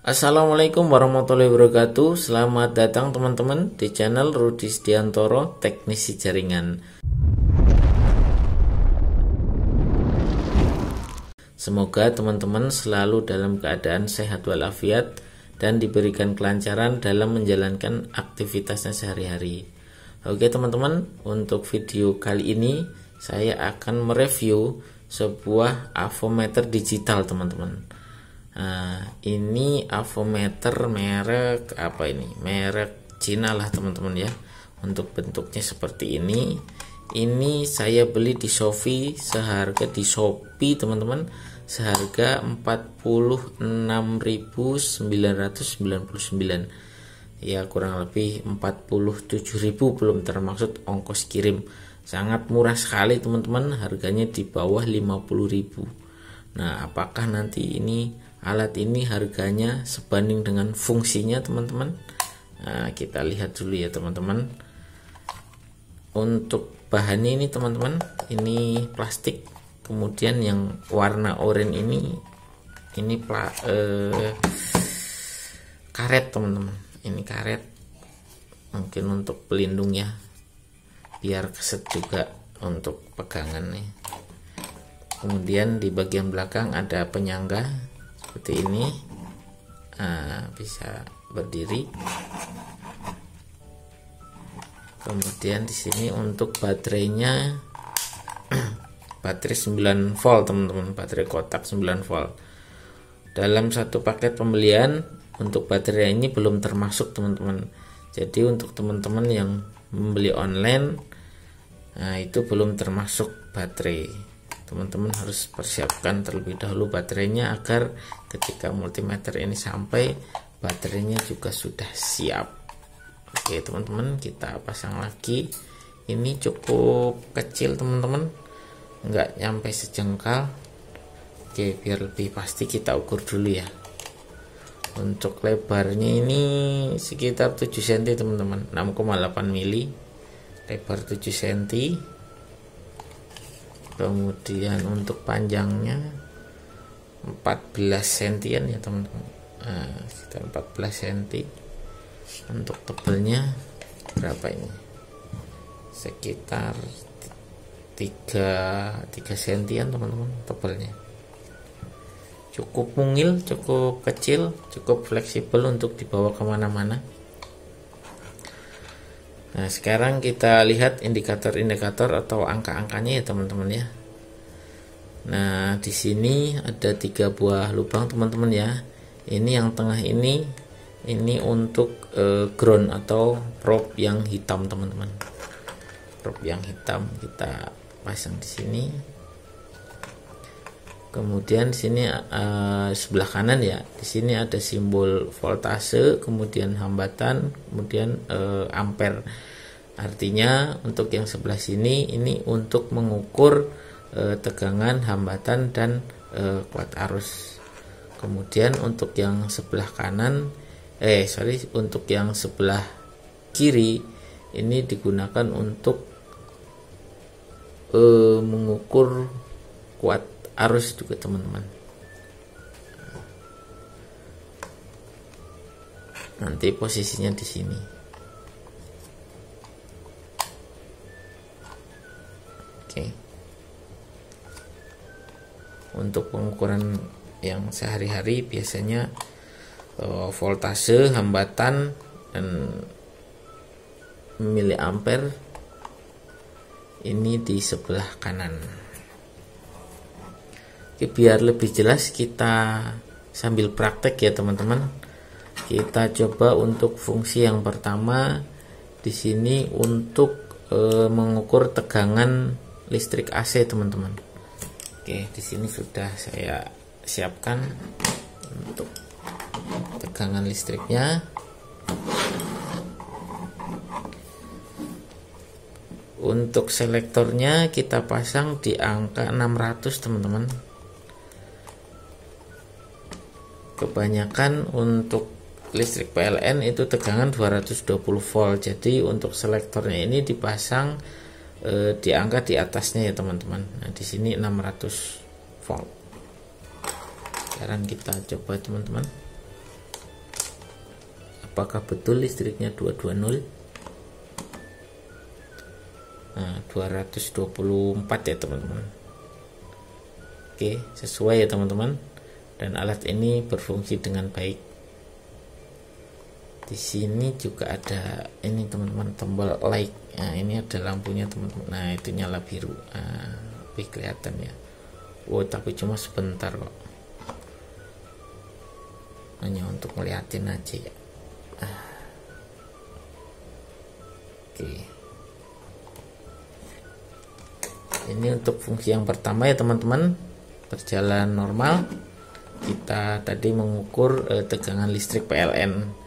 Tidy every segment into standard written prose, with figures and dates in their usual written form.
Assalamualaikum warahmatullahi wabarakatuh. Selamat datang teman-teman di channel Rudi Setiantoro, teknisi jaringan. Semoga teman-teman selalu dalam keadaan sehat walafiat dan diberikan kelancaran dalam menjalankan aktivitasnya sehari-hari. Oke teman-teman, untuk video kali ini saya akan mereview sebuah avometer digital teman-teman. Nah, ini avometer merek apa ini? Merek Cina lah teman-teman ya. Untuk bentuknya seperti ini. Ini saya beli di Shopee teman-teman, seharga 46.999. Ya, kurang lebih 47.000 belum termasuk ongkos kirim. Sangat murah sekali teman-teman, harganya di bawah 50.000. Nah, apakah nanti alat ini harganya sebanding dengan fungsinya teman-teman? Nah, kita lihat dulu ya teman-teman. Untuk bahannya ini teman-teman, ini plastik. Kemudian yang warna oranye ini karet teman-teman. Ini karet, mungkin untuk pelindung ya, biar keset juga untuk pegangannya. Kemudian di bagian belakang ada penyangga seperti ini, bisa berdiri. Kemudian di sini untuk baterainya baterai 9 volt teman-teman, baterai kotak 9 volt. Dalam satu paket pembelian untuk baterai ini belum termasuk teman-teman. Jadi untuk teman-teman yang membeli online, nah itu belum termasuk baterai. Teman-teman harus persiapkan terlebih dahulu baterainya agar ketika multimeter ini sampai, baterainya juga sudah siap. Oke teman-teman, kita pasang lagi. Ini cukup kecil teman-teman, nggak nyampe sejengkal. Oke, biar lebih pasti kita ukur dulu ya. Untuk lebarnya ini sekitar 7 cm teman-teman, 6,8 mili, lebar 7 cm. Kemudian untuk panjangnya 14 cm ya teman-teman, sekitar 14 cm. Untuk tebelnya berapa ini? Sekitar 3 cm teman-teman tebelnya. Cukup mungil, cukup kecil, cukup fleksibel untuk dibawa kemana-mana. Nah, sekarang kita lihat indikator-indikator atau angka-angkanya ya teman-teman ya. Nah, di sini ada 3 buah lubang teman-teman ya. Ini yang tengah ini untuk ground atau probe yang hitam teman-teman. Probe yang hitam kita pasang di sini. Kemudian di sini sebelah kanan ya, di sini ada simbol voltase, kemudian hambatan, kemudian ampere. Artinya untuk yang sebelah sini ini untuk mengukur tegangan, hambatan, dan kuat arus. Kemudian untuk yang sebelah kanan, untuk yang sebelah kiri ini digunakan untuk mengukur kuat arus juga teman-teman. Nanti posisinya di sini. Oke. Untuk pengukuran yang sehari-hari biasanya voltase, hambatan, dan miliampere ini di sebelah kanan. Oke, biar lebih jelas kita sambil praktek ya teman-teman. Kita coba untuk fungsi yang pertama di sini untuk mengukur tegangan listrik AC teman-teman. Oke, di sini sudah saya siapkan untuk tegangan listriknya. Untuk selektornya kita pasang di angka 600 teman-teman. Kebanyakan untuk listrik PLN itu tegangan 220 volt. Jadi untuk selektornya ini dipasang di angka di atasnya ya teman-teman. Nah, di sini 600 volt. Sekarang kita coba teman-teman. apakah betul listriknya 220. Nah, 224 ya teman-teman. Oke, sesuai ya teman-teman, dan alat ini berfungsi dengan baik. Di sini juga ada ini teman-teman, tombol like. Nah, ini ada lampunya teman-teman. Nah, itu nyala biru. Nah, lebih kelihatan ya. Oh, tapi cuma sebentar kok. Hanya untuk ngeliatin aja ya. Oke. Ini untuk fungsi yang pertama ya teman-teman. Berjalan normal. Kita tadi mengukur tegangan listrik PLN.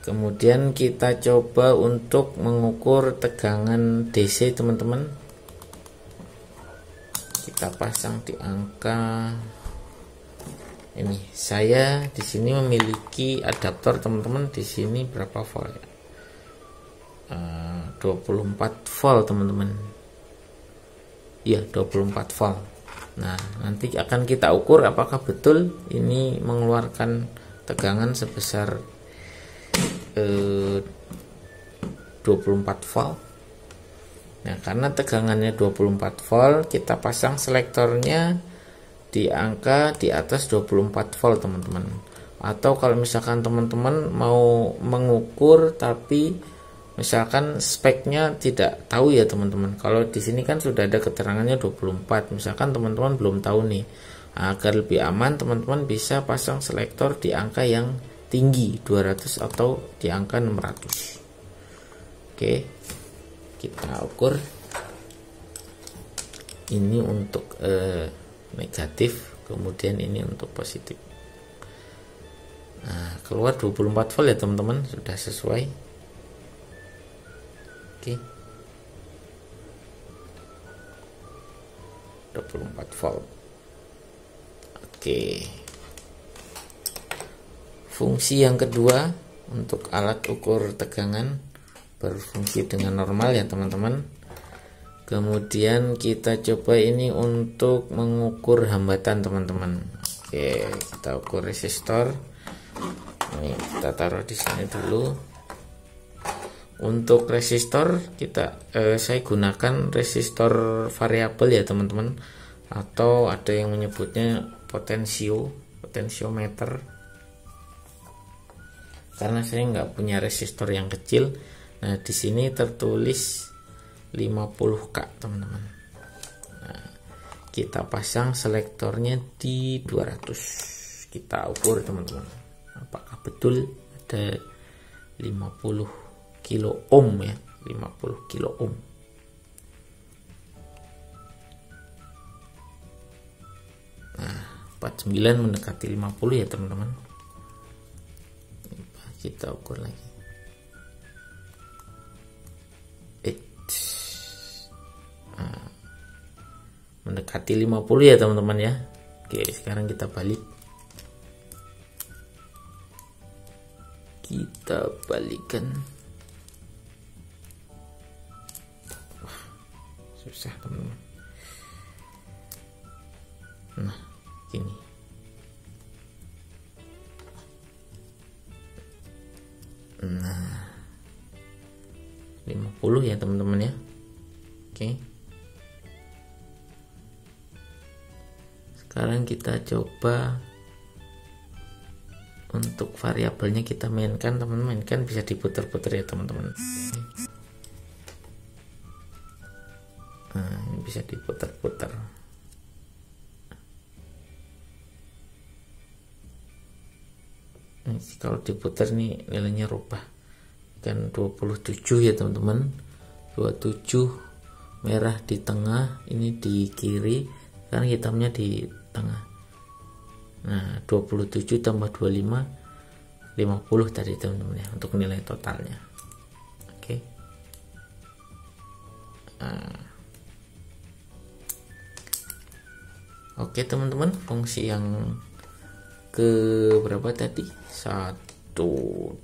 Kemudian kita coba untuk mengukur tegangan DC teman-teman. Kita pasang di angka ini. Saya di sini memiliki adaptor teman-teman. Di sini berapa volt ya? 24 volt teman-teman. Iya, 24 volt. Nah, nanti akan kita ukur apakah betul ini mengeluarkan tegangan sebesar 24 volt. Nah, karena tegangannya 24 volt, kita pasang selektornya di angka di atas 24 volt teman-teman. Atau kalau misalkan teman-teman mau mengukur tapi misalkan speknya tidak tahu ya teman-teman. Kalau di sini kan sudah ada keterangannya 24. Misalkan teman-teman belum tahu nih. Agar lebih aman, teman-teman bisa pasang selektor di angka yang tinggi 200 atau di angka 600. Oke, kita ukur. Ini untuk negatif, kemudian ini untuk positif. Nah, keluar 24 volt ya teman-teman, sudah sesuai. Oke, 24 volt. Oke. Fungsi yang kedua untuk alat ukur tegangan berfungsi dengan normal ya teman-teman. Kemudian kita coba ini untuk mengukur hambatan teman-teman. Oke, kita ukur resistor. Ini kita taruh di sini dulu. Untuk resistor saya gunakan resistor variabel ya teman-teman, atau ada yang menyebutnya potensiometer. Karena saya nggak punya resistor yang kecil. Nah, di sini tertulis 50K teman-teman. Nah, kita pasang selektornya di 200. Kita ukur teman-teman, apakah betul ada 50 kilo ohm ya, 50 kilo ohm. Nah, 49 mendekati 50 ya teman-teman. Kita ukur lagi. Nah, mendekati 50 ya teman-teman ya. Oke, sekarang kita balik. Kita balikan. Wah, susah teman-teman. Nah, gini. Nah, 50 ya teman-teman ya. Oke. Sekarang kita coba untuk variabelnya kita mainkan teman-teman. Kan bisa diputar-putar ya teman-teman. Nah, ini bisa diputar-putar. Kalau diputar nih nilainya rubah, kan 27 ya teman-teman. 27 merah di tengah, ini di kiri, kan hitamnya di tengah. Nah, 27 tambah 25 50 tadi teman-teman ya, untuk nilai totalnya. Oke. Nah. Oke teman-teman, fungsi yang ke berapa tadi? 1, 2,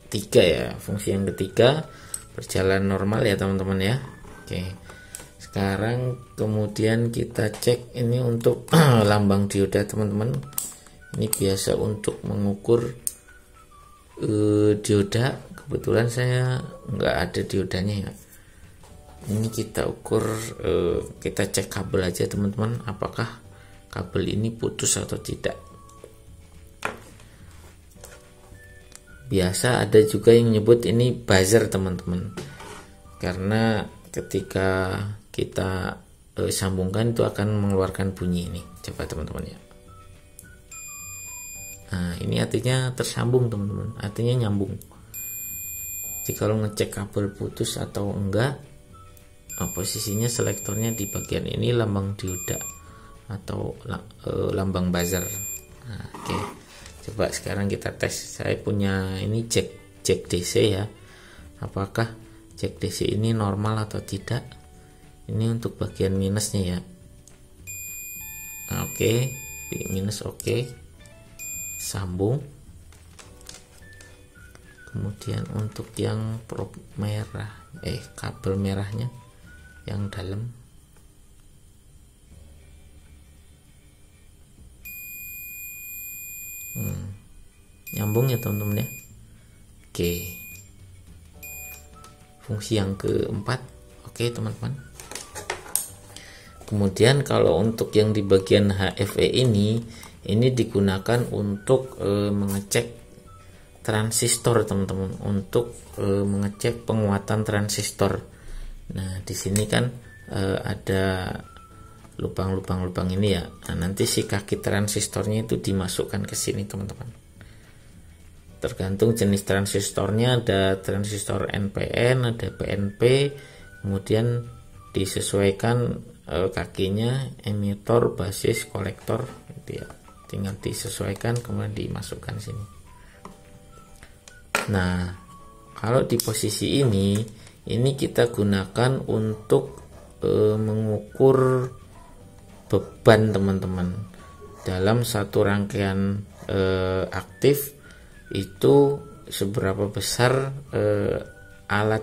3 ya. Fungsi yang ketiga berjalan normal ya teman-teman ya. Oke. Sekarang kemudian kita cek ini untuk lambang dioda teman-teman. Ini biasa untuk mengukur dioda. Kebetulan saya nggak ada diodanya ya. Ini kita ukur, kita cek kabel aja teman-teman, apakah kabel ini putus atau tidak. Biasa ada juga yang nyebut ini buzzer teman-teman, karena ketika kita sambungkan itu akan mengeluarkan bunyi ini. Coba teman-teman ya. Nah ini artinya tersambung teman-teman, artinya nyambung. Jadi kalau ngecek kabel putus atau enggak, posisinya selektornya di bagian ini, lambang dioda atau lambang buzzer. Nah, oke. Coba sekarang kita tes. Saya punya ini jack DC ya. Apakah jack DC ini normal atau tidak? Ini untuk bagian minusnya ya. Nah, oke. Minus oke. Sambung. Kemudian untuk yang prob merah, kabel merahnya yang dalam, nyambung ya teman-teman ya. Oke, fungsi yang keempat. Oke teman-teman. Kemudian kalau untuk yang di bagian HFE ini digunakan untuk mengecek transistor teman-teman, untuk mengecek penguatan transistor. Nah di sini kan ada lubang ini ya. Nah nanti si kaki transistornya itu dimasukkan ke sini teman-teman. Tergantung jenis transistornya, ada transistor NPN, ada PNP, kemudian disesuaikan kakinya, emitor, basis, kolektor gitu ya. Tinggal disesuaikan kemudian dimasukkan sini. Nah kalau di posisi ini kita gunakan untuk mengukur beban teman-teman dalam satu rangkaian aktif. Itu seberapa besar alat,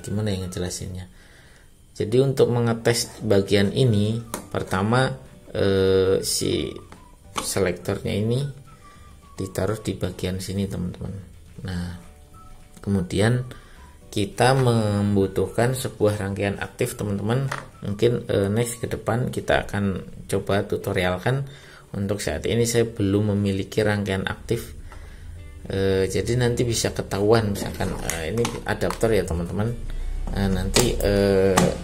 gimana yang ngejelasinnya. Jadi untuk mengetes bagian ini, pertama si selektornya ini ditaruh di bagian sini teman-teman. Nah kemudian kita membutuhkan sebuah rangkaian aktif teman-teman. Mungkin next ke depan kita akan coba tutorialkan. Untuk saat ini saya belum memiliki rangkaian aktif. Jadi nanti bisa ketahuan misalkan ini adapter ya teman-teman. Nanti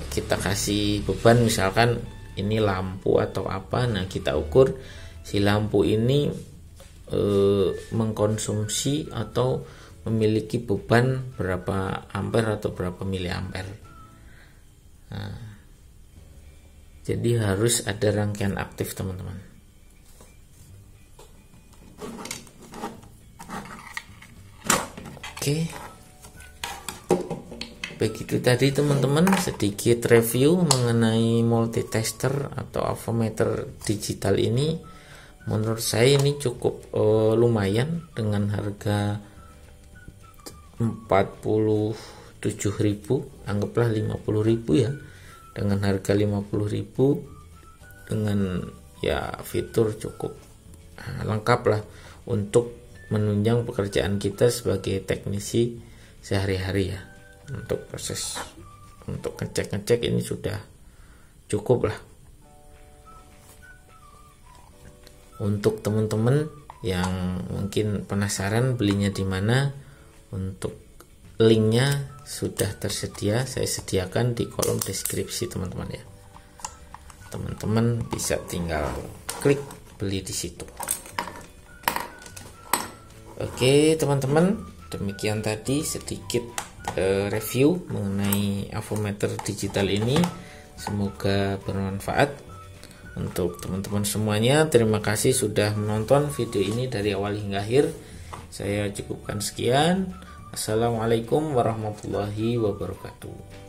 kita kasih beban misalkan ini lampu atau apa. Nah kita ukur si lampu ini mengkonsumsi atau memiliki beban berapa ampere atau berapa miliampere. Nah, jadi harus ada rangkaian aktif teman-teman. Oke, begitu tadi teman-teman sedikit review mengenai multitester atau avometer digital ini. Menurut saya ini cukup lumayan dengan harga 47.000, anggaplah 50.000 ya. Dengan harga 50.000 dengan ya fitur cukup lengkap lah untuk menunjang pekerjaan kita sebagai teknisi sehari-hari ya. Untuk proses untuk ngecek ini sudah cukup lah. Untuk teman-teman yang mungkin penasaran belinya di mana, untuk linknya sudah tersedia, saya sediakan di kolom deskripsi teman-teman ya. Teman-teman bisa tinggal klik beli di situ. Oke teman-teman, demikian tadi sedikit review mengenai avometer digital ini. Semoga bermanfaat untuk teman-teman semuanya. Terima kasih sudah menonton video ini dari awal hingga akhir. Saya cukupkan sekian. Assalamualaikum warahmatullahi wabarakatuh.